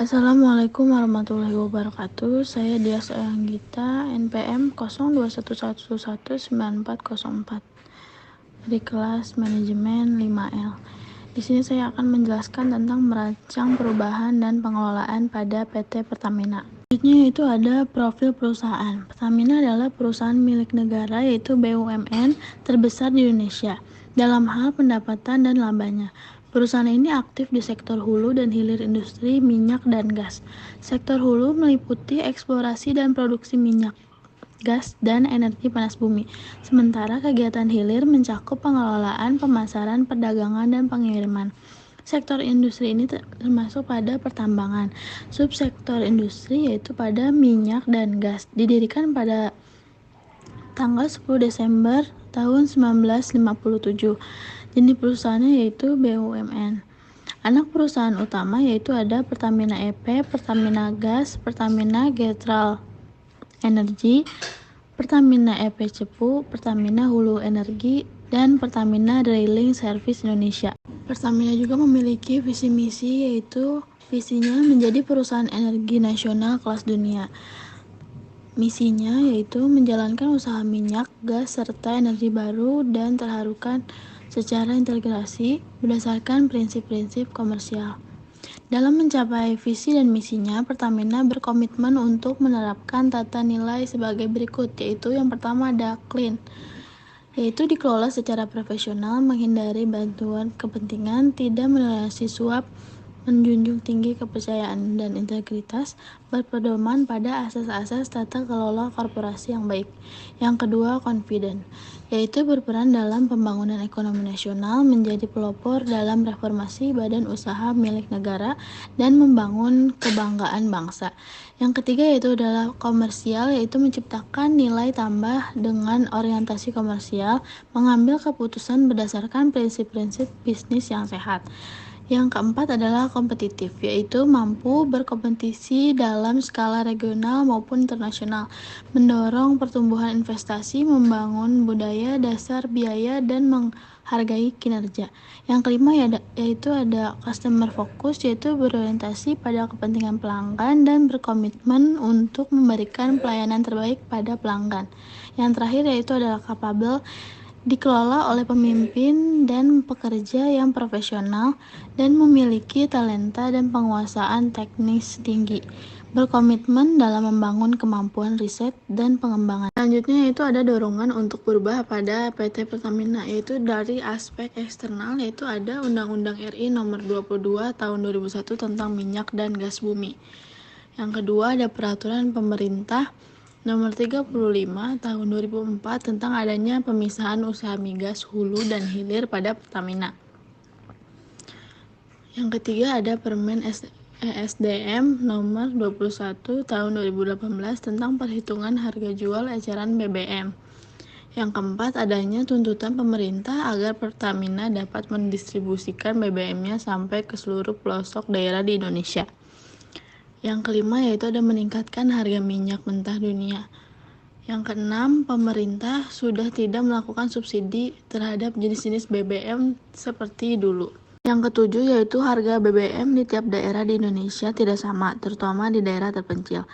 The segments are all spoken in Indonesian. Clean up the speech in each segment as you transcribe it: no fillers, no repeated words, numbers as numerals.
Assalamualaikum warahmatullahi wabarakatuh. Saya Dias Anggita, NPM 0211194404 dari kelas manajemen 5L. Di sini saya akan menjelaskan tentang merancang perubahan dan pengelolaan pada PT Pertamina. Selanjutnya yaitu ada profil perusahaan. Pertamina adalah perusahaan milik negara, yaitu BUMN terbesar di Indonesia dalam hal pendapatan dan labanya. Perusahaan ini aktif di sektor hulu dan hilir industri minyak dan gas. Sektor hulu meliputi eksplorasi dan produksi minyak, gas, dan energi panas bumi. Sementara kegiatan hilir mencakup pengelolaan, pemasaran, perdagangan, dan pengiriman. Sektor industri ini termasuk pada pertambangan. Subsektor industri yaitu pada minyak dan gas. Didirikan pada tanggal 10 Desember tahun 1957. Jenis perusahaannya yaitu BUMN. Anak perusahaan utama yaitu ada Pertamina EP, Pertamina Gas, Pertamina Getral Energi, Pertamina EP Cepu, Pertamina Hulu Energi, dan Pertamina Drilling Service Indonesia. Pertamina juga memiliki visi misi, yaitu visinya menjadi perusahaan energi nasional kelas dunia. Misinya yaitu menjalankan usaha minyak, gas, serta energi baru dan terharukan secara integrasi berdasarkan prinsip-prinsip komersial. Dalam mencapai visi dan misinya, Pertamina berkomitmen untuk menerapkan tata nilai sebagai berikut, yaitu yang pertama ada clean, yaitu dikelola secara profesional, menghindari bantuan kepentingan, tidak menerasi suap, menjunjung tinggi kepercayaan dan integritas, berpedoman pada asas-asas tata kelola korporasi yang baik. Yang kedua, confident, yaitu berperan dalam pembangunan ekonomi nasional, menjadi pelopor dalam reformasi badan usaha milik negara, dan membangun kebanggaan bangsa. Yang ketiga yaitu adalah komersial, yaitu menciptakan nilai tambah dengan orientasi komersial, mengambil keputusan berdasarkan prinsip-prinsip bisnis yang sehat. Yang keempat adalah kompetitif, yaitu mampu berkompetisi dalam skala regional maupun internasional, mendorong pertumbuhan investasi, membangun budaya dasar biaya, dan menghargai kinerja. Yang kelima yaitu ada customer focus, yaitu berorientasi pada kepentingan pelanggan dan berkomitmen untuk memberikan pelayanan terbaik pada pelanggan. Yang terakhir yaitu adalah capable, dikelola oleh pemimpin dan pekerja yang profesional dan memiliki talenta dan penguasaan teknis tinggi, berkomitmen dalam membangun kemampuan riset dan pengembangan. Selanjutnya yaitu ada dorongan untuk berubah pada PT Pertamina, yaitu dari aspek eksternal, yaitu ada Undang-Undang RI Nomor 22 Tahun 2001 tentang minyak dan gas bumi. Yang kedua ada Peraturan Pemerintah Nomor 35 Tahun 2004 tentang adanya pemisahan usaha migas hulu dan hilir pada Pertamina. Yang ketiga ada Permen ESDM Nomor 21 Tahun 2018 tentang perhitungan harga jual eceran BBM. Yang keempat adanya tuntutan pemerintah agar Pertamina dapat mendistribusikan BBM-nya sampai ke seluruh pelosok daerah di Indonesia. Yang kelima yaitu ada meningkatkan harga minyak mentah dunia. Yang keenam, pemerintah sudah tidak melakukan subsidi terhadap jenis-jenis BBM seperti dulu. Yang ketujuh yaitu harga BBM di tiap daerah di Indonesia tidak sama, terutama di daerah terpencil.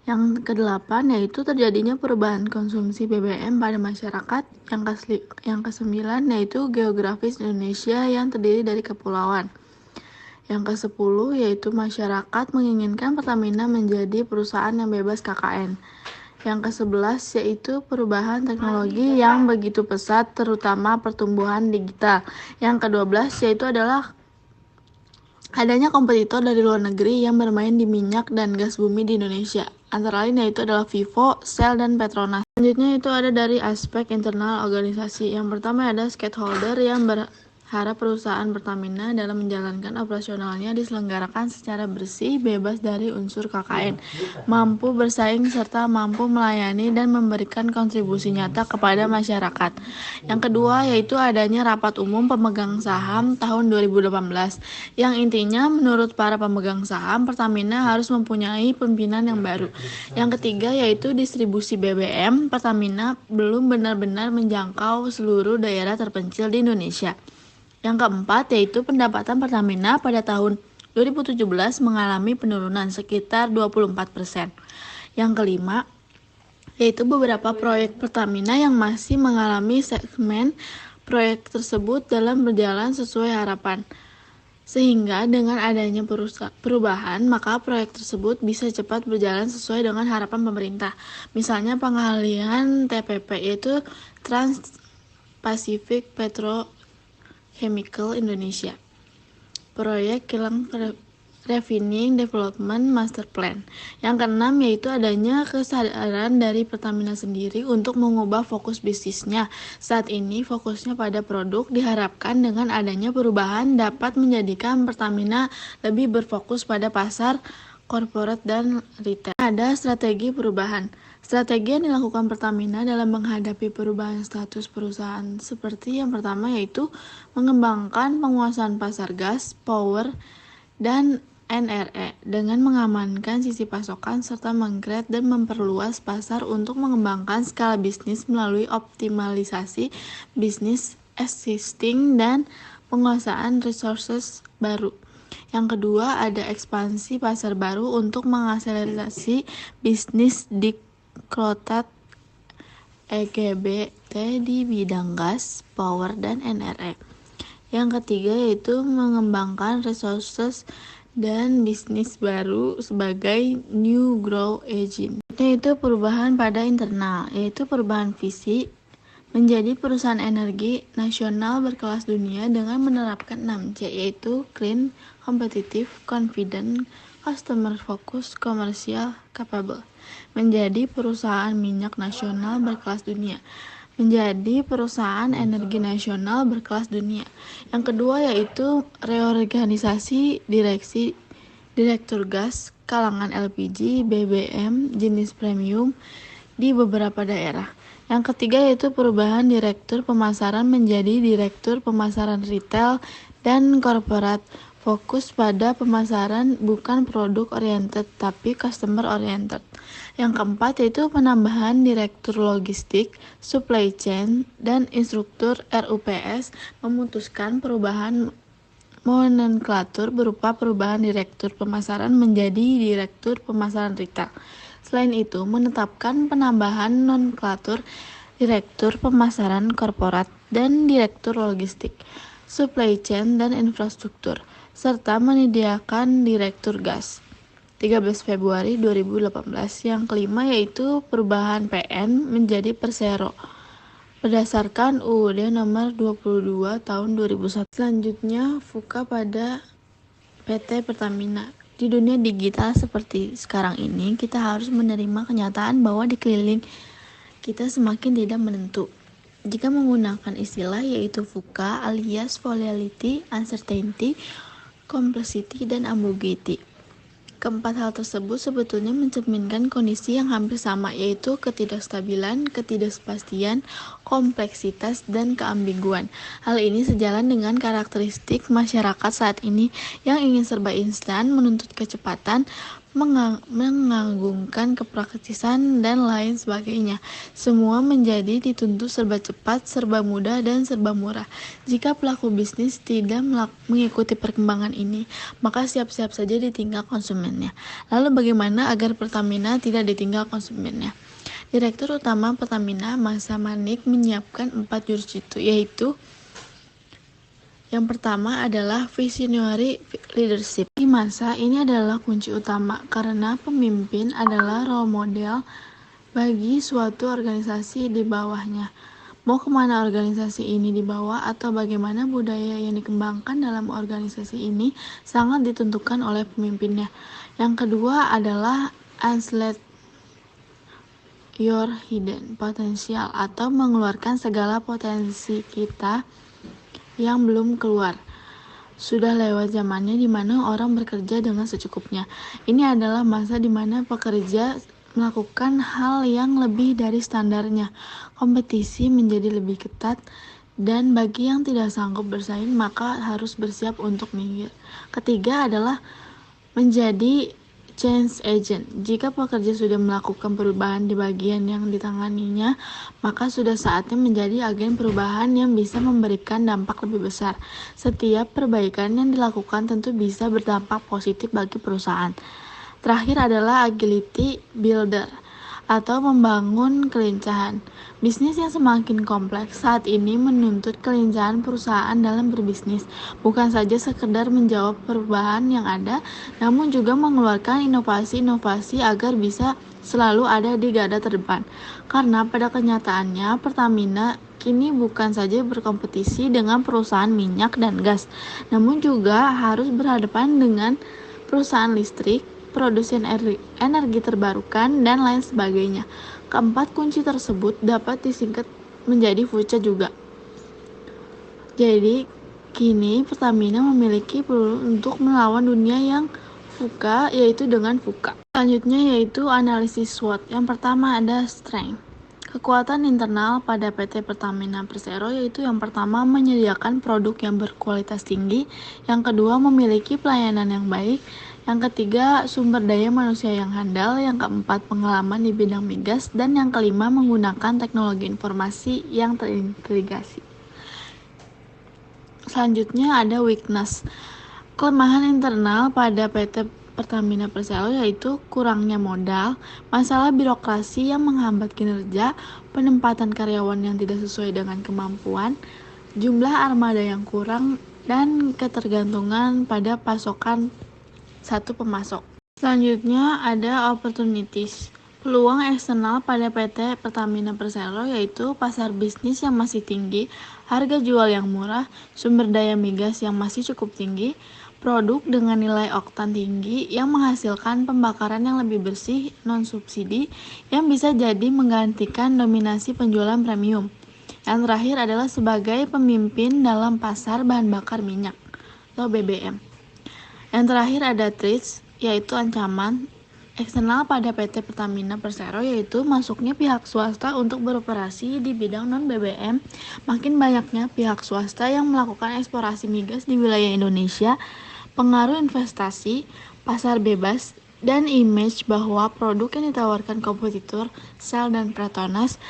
Yang kedelapan yaitu terjadinya perubahan konsumsi BBM pada masyarakat. Yang kesembilan yaitu geografis Indonesia yang terdiri dari kepulauan. Yang ke-10 yaitu masyarakat menginginkan Pertamina menjadi perusahaan yang bebas KKN. Yang ke-11 yaitu perubahan teknologi yang begitu pesat, terutama pertumbuhan digital. Yang ke-12 yaitu adalah adanya kompetitor dari luar negeri yang bermain di minyak dan gas bumi di Indonesia. Antara lain yaitu adalah Vivo, Shell, dan Petronas. Selanjutnya itu ada dari aspek internal organisasi. Yang pertama ada stakeholder yang berharap perusahaan Pertamina dalam menjalankan operasionalnya diselenggarakan secara bersih, bebas dari unsur KKN, mampu bersaing serta mampu melayani dan memberikan kontribusi nyata kepada masyarakat. Yang kedua yaitu adanya rapat umum pemegang saham tahun 2018 yang intinya menurut para pemegang saham Pertamina harus mempunyai pimpinan yang baru. Yang ketiga yaitu distribusi BBM Pertamina belum benar-benar menjangkau seluruh daerah terpencil di Indonesia. Yang keempat yaitu pendapatan Pertamina pada tahun 2017 mengalami penurunan sekitar 24%. Yang kelima, yaitu beberapa proyek Pertamina yang masih mengalami segmen proyek tersebut dalam berjalan sesuai harapan. Sehingga dengan adanya perubahan, maka proyek tersebut bisa cepat berjalan sesuai dengan harapan pemerintah. Misalnya pengalihan TPP, yaitu Trans-Pacific Petrochemical Indonesia. Proyek kilang Refining Development Master Plan. Yang keenam yaitu adanya kesadaran dari Pertamina sendiri untuk mengubah fokus bisnisnya. Saat ini fokusnya pada produk, diharapkan dengan adanya perubahan dapat menjadikan Pertamina lebih berfokus pada pasar korporat dan retail. Ada strategi perubahan. Strategi yang dilakukan Pertamina dalam menghadapi perubahan status perusahaan seperti yang pertama yaitu mengembangkan penguasaan pasar gas, power, dan NRE dengan mengamankan sisi pasokan serta mengcreate dan memperluas pasar untuk mengembangkan skala bisnis melalui optimalisasi bisnis existing dan penguasaan resources baru. Yang kedua, ada ekspansi pasar baru untuk mengakselerasi bisnis diklotat EGBT di bidang gas, power, dan NRE. Yang ketiga yaitu mengembangkan resources dan bisnis baru sebagai new growth engine. Yaitu perubahan pada internal, yaitu perubahan visi menjadi perusahaan energi nasional berkelas dunia dengan menerapkan 6C, yaitu clean, competitive, confident, customer focus, commercial, capable. Menjadi perusahaan minyak nasional berkelas dunia. Menjadi perusahaan energi nasional berkelas dunia. Yang kedua yaitu reorganisasi direktur gas, kalangan LPG, BBM, jenis premium di beberapa daerah. Yang ketiga yaitu perubahan direktur pemasaran menjadi direktur pemasaran retail dan korporat. Fokus pada pemasaran, bukan produk oriented tapi customer oriented. Yang keempat yaitu penambahan direktur logistik, supply chain, dan instruktur RUPS memutuskan perubahan nomenklatur berupa perubahan direktur pemasaran menjadi direktur pemasaran retail. Selain itu, menetapkan penambahan nomenklatur direktur pemasaran korporat dan direktur logistik, supply chain, dan infrastruktur, serta menyediakan direktur gas. 13 Februari 2018. Yang kelima yaitu perubahan PN menjadi Persero berdasarkan UUD nomor 22 tahun 2001. Selanjutnya FUKA pada PT Pertamina. Di dunia digital seperti sekarang ini, kita harus menerima kenyataan bahwa di keliling kita semakin tidak menentu. Jika menggunakan istilah yaitu FUKA alias volatility, uncertainty, complexity, dan ambiguity. Keempat hal tersebut sebetulnya mencerminkan kondisi yang hampir sama, yaitu ketidakstabilan, ketidakpastian, kompleksitas, dan keambiguan. Hal ini sejalan dengan karakteristik masyarakat saat ini yang ingin serba instan, menuntut kecepatan, mengagungkan kepraktisan, dan lain sebagainya. Semua menjadi dituntut serba cepat, serba mudah, dan serba murah. Jika pelaku bisnis tidak mengikuti perkembangan ini, maka siap-siap saja ditinggal konsumennya. Lalu bagaimana agar Pertamina tidak ditinggal konsumennya? Direktur Utama Pertamina, Masa Manik, menyiapkan 4 jurus itu, yaitu yang pertama adalah visionary leadership. Di masa ini adalah kunci utama karena pemimpin adalah role model bagi suatu organisasi di bawahnya. Mau kemana organisasi ini dibawa atau bagaimana budaya yang dikembangkan dalam organisasi ini sangat ditentukan oleh pemimpinnya. Yang kedua adalah unleash your hidden potential atau mengeluarkan segala potensi kita yang belum keluar. Sudah lewat zamannya di mana orang bekerja dengan secukupnya. Ini adalah masa di mana pekerja melakukan hal yang lebih dari standarnya. Kompetisi menjadi lebih ketat dan bagi yang tidak sanggup bersaing maka harus bersiap untuk minggir. Ketiga adalah menjadi change agent. Jika pekerja sudah melakukan perubahan di bagian yang ditanganinya, maka sudah saatnya menjadi agen perubahan yang bisa memberikan dampak lebih besar. Setiap perbaikan yang dilakukan tentu bisa berdampak positif bagi perusahaan. Terakhir adalah agility builder atau membangun kelincahan. Bisnis yang semakin kompleks saat ini menuntut kelincahan perusahaan dalam berbisnis, bukan saja sekedar menjawab perubahan yang ada, namun juga mengeluarkan inovasi-inovasi agar bisa selalu ada di garda terdepan. Karena pada kenyataannya Pertamina kini bukan saja berkompetisi dengan perusahaan minyak dan gas, namun juga harus berhadapan dengan perusahaan listrik, produsen energi terbarukan, dan lain sebagainya. Keempat kunci tersebut dapat disingkat menjadi VUCA juga. Jadi, kini Pertamina memiliki peluang untuk melawan dunia yang VUCA, yaitu dengan VUCA. Selanjutnya yaitu analisis SWOT. Yang pertama ada strength. Kekuatan internal pada PT Pertamina Persero yaitu yang pertama menyediakan produk yang berkualitas tinggi, yang kedua memiliki pelayanan yang baik, yang ketiga sumber daya manusia yang handal, yang keempat pengalaman di bidang migas, dan yang kelima menggunakan teknologi informasi yang terintegrasi. Selanjutnya ada weakness. Kelemahan internal pada PT Pertamina Persero yaitu kurangnya modal, masalah birokrasi yang menghambat kinerja, penempatan karyawan yang tidak sesuai dengan kemampuan, jumlah armada yang kurang, dan ketergantungan pada pasokan satu pemasok. Selanjutnya ada opportunities. Peluang eksternal pada PT Pertamina Persero yaitu pasar bisnis yang masih tinggi, harga jual yang murah, sumber daya migas yang masih cukup tinggi, produk dengan nilai oktan tinggi yang menghasilkan pembakaran yang lebih bersih non-subsidi yang bisa jadi menggantikan dominasi penjualan premium. Yang terakhir adalah sebagai pemimpin dalam pasar bahan bakar minyak atau BBM. Yang terakhir ada threats, yaitu ancaman eksternal pada PT Pertamina Persero yaitu masuknya pihak swasta untuk beroperasi di bidang non-BBM. Makin banyaknya pihak swasta yang melakukan eksplorasi migas di wilayah Indonesia, pengaruh investasi, pasar bebas, dan image bahwa produk yang ditawarkan kompetitor Shell dan Petronas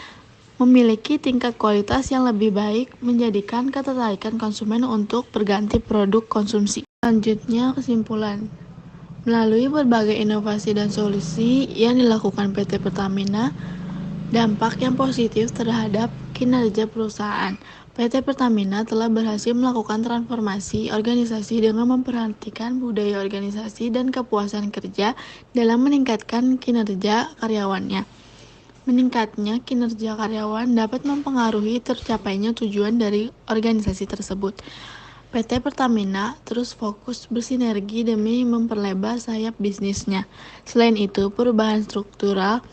memiliki tingkat kualitas yang lebih baik menjadikan ketertarikan konsumen untuk berganti produk konsumsi. Selanjutnya kesimpulan. Melalui berbagai inovasi dan solusi yang dilakukan PT Pertamina, dampak yang positif terhadap kinerja perusahaan. PT Pertamina telah berhasil melakukan transformasi organisasi dengan memperhatikan budaya organisasi dan kepuasan kerja dalam meningkatkan kinerja karyawannya. Meningkatnya kinerja karyawan dapat mempengaruhi tercapainya tujuan dari organisasi tersebut. PT Pertamina terus fokus bersinergi demi memperlebar sayap bisnisnya. Selain itu, perubahan struktural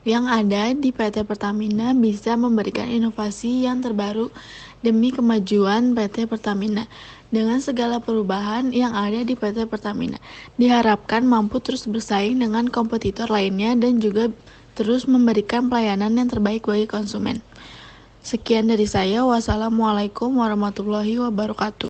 yang ada di PT Pertamina bisa memberikan inovasi yang terbaru demi kemajuan PT Pertamina. Dengan segala perubahan yang ada di PT Pertamina, diharapkan mampu terus bersaing dengan kompetitor lainnya dan juga terus memberikan pelayanan yang terbaik bagi konsumen. Sekian dari saya. Wassalamualaikum warahmatullahi wabarakatuh.